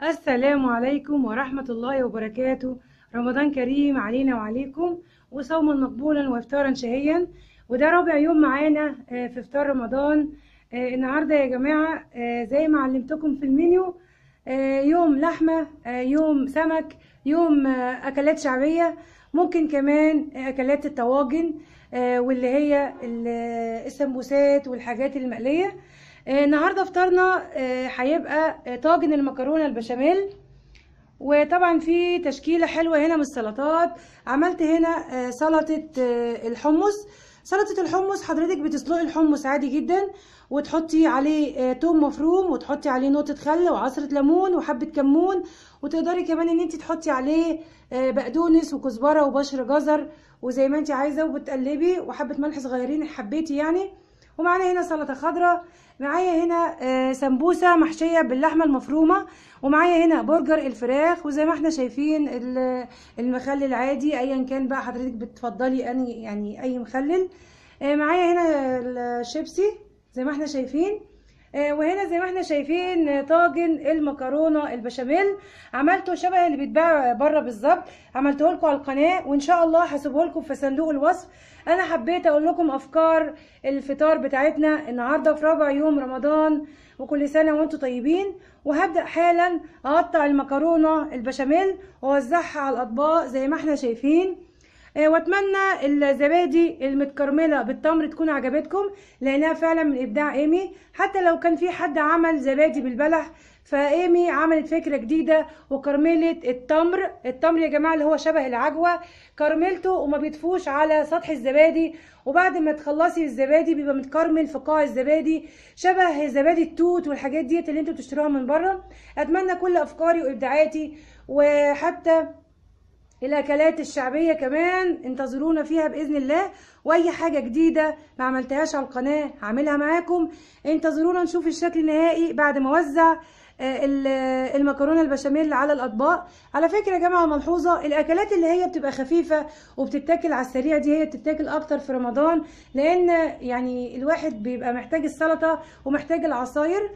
السلام عليكم ورحمة الله وبركاته. رمضان كريم علينا وعليكم، وصوما مقبولا وافطارا شهيا. وده رابع يوم معانا في افطار رمضان. النهاردة يا جماعة زي ما علمتكم في المنيو، يوم لحمة، يوم سمك، يوم أكلات شعبية، ممكن كمان أكلات الطواجن واللي هي السمبوسات والحاجات المقلية. النهارده فطارنا هيبقى طاجن المكرونه البشاميل. وطبعا في تشكيله حلوه هنا من السلطات. عملت هنا سلطه الحمص. سلطه الحمص حضرتك بتسلقي الحمص عادي جدا، وتحطي عليه توم مفروم، وتحطي عليه نقطه خل وعصره ليمون وحبه كمون، وتقدري كمان ان انت تحطي عليه بقدونس وكزبره وبشر جزر وزي ما انت عايزه، وبتقلبي، وحبه ملح صغيرين حبيتي يعني. ومعانا هنا سلطه خضراء، معايا هنا سمبوسه محشيه باللحمه المفرومه، ومعايا هنا برجر الفراخ، وزي ما احنا شايفين المخلل عادي ايا كان بقى حضرتك بتفضلي اني يعني اي مخلل. معايا هنا الشيبسي زي ما احنا شايفين. وهنا زي ما احنا شايفين طاجن المكرونه البشاميل، عملته شبه اللي بيتباع بره بالظبط. عملته لكم على القناه، وان شاء الله هسيبه لكم في صندوق الوصف. انا حبيت اقول لكم افكار الفطار بتاعتنا النهارده في رابع يوم رمضان، وكل سنه وانتم طيبين. وهبدا حالا اقطع المكرونه البشاميل واوزعها على الاطباق زي ما احنا شايفين. واتمنى الزبادي المتكرمله بالتمر تكون عجبتكم، لانها فعلا من ابداع ايمي. حتى لو كان في حد عمل زبادي بالبلح، فايمي عملت فكره جديده وكرملت التمر يا جماعه اللي هو شبه العجوه، كرملته وما بيطفوش على سطح الزبادي. وبعد ما تخلصي الزبادي بيبقى متكرمل في قاع الزبادي، شبه زبادي التوت والحاجات ديت اللي انتوا بتشتروها من بره. اتمنى كل افكاري وابداعاتي، وحتى الاكلات الشعبيه كمان انتظرونا فيها باذن الله. واي حاجه جديده ما عملتهاش على القناه هعملها معاكم. انتظرونا نشوف الشكل النهائي بعد ما اوزع المكرونه البشاميل على الاطباق. على فكره يا جماعه ملحوظه، الاكلات اللي هي بتبقى خفيفه وبتتاكل على السريع دي هي بتتاكل اكتر في رمضان، لان يعني الواحد بيبقى محتاج السلطه ومحتاج العصاير.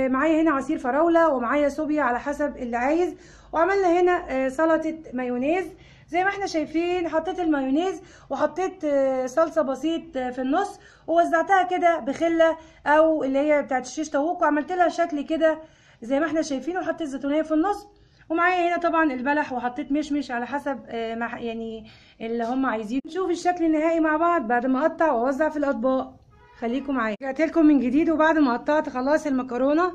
معايا هنا عصير فراوله، ومعايا صوبيا على حسب اللي عايز. وعملنا هنا سلطه مايونيز زي ما احنا شايفين. حطيت المايونيز وحطيت صلصه بسيط في النص، ووزعتها كده بخله او اللي هي بتاعت الشيش طاووق، وعملت لها شكل كده زي ما احنا شايفين، وحطيت زيتونيه في النص. ومعايا هنا طبعا البلح، وحطيت مشمش على حسب يعني اللي هم عايزين. نشوف الشكل النهائي مع بعض بعد ما اقطع واوزع في الاطباق. خليكم معايا. رجعت لكم من جديد، وبعد ما قطعت خلاص المكرونه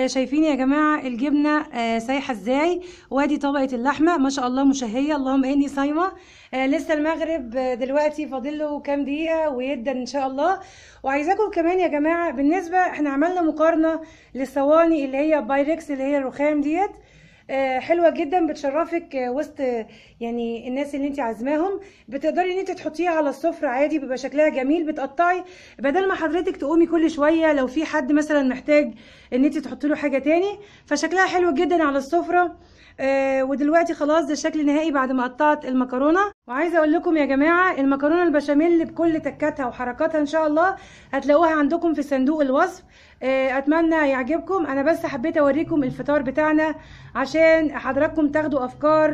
شايفين يا جماعه الجبنه سايحه ازاي، وادي طبقه اللحمه ما شاء الله مشهيه، اللهم اني صايمه. لسه المغرب دلوقتي فاضل له كام دقيقه ويبدا ان شاء الله. وعايزاكم كمان يا جماعه، بالنسبه احنا عملنا مقارنه للصواني اللي هي بايركس اللي هي الرخام ديت، حلوه جدا بتشرفك وسط يعني الناس اللي انت عازماهم. بتقدري ان انت تحطيها على السفره عادي، بيبقى شكلها جميل. بتقطعي بدل ما حضرتك تقومي كل شويه لو في حد مثلا محتاج ان انت تحطي له حاجه تاني، فشكلها حلو جدا على السفره. ودلوقتي خلاص ده الشكل النهائي بعد ما قطعت المكرونه. وعايزه اقول لكم يا جماعه المكرونه البشاميل بكل تكاتها وحركاتها ان شاء الله هتلاقوها عندكم في صندوق الوصف. اتمنى يعجبكم. انا بس حبيت اوريكم الفطار بتاعنا عشان حضراتكم تاخدوا افكار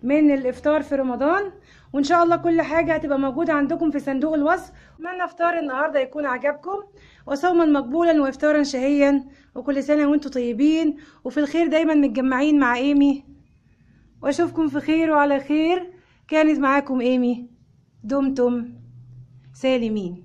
من الافطار في رمضان. وان شاء الله كل حاجه هتبقى موجوده عندكم في صندوق الوصف. اتمنى افطار النهارده يكون عجبكم، وصوما مقبولا وافطارا شهيا، وكل سنه وانتم طيبين وفي الخير دايما متجمعين مع ايمي. واشوفكم في خير وعلى خير. كانت معاكم ايمي، دمتم سالمين.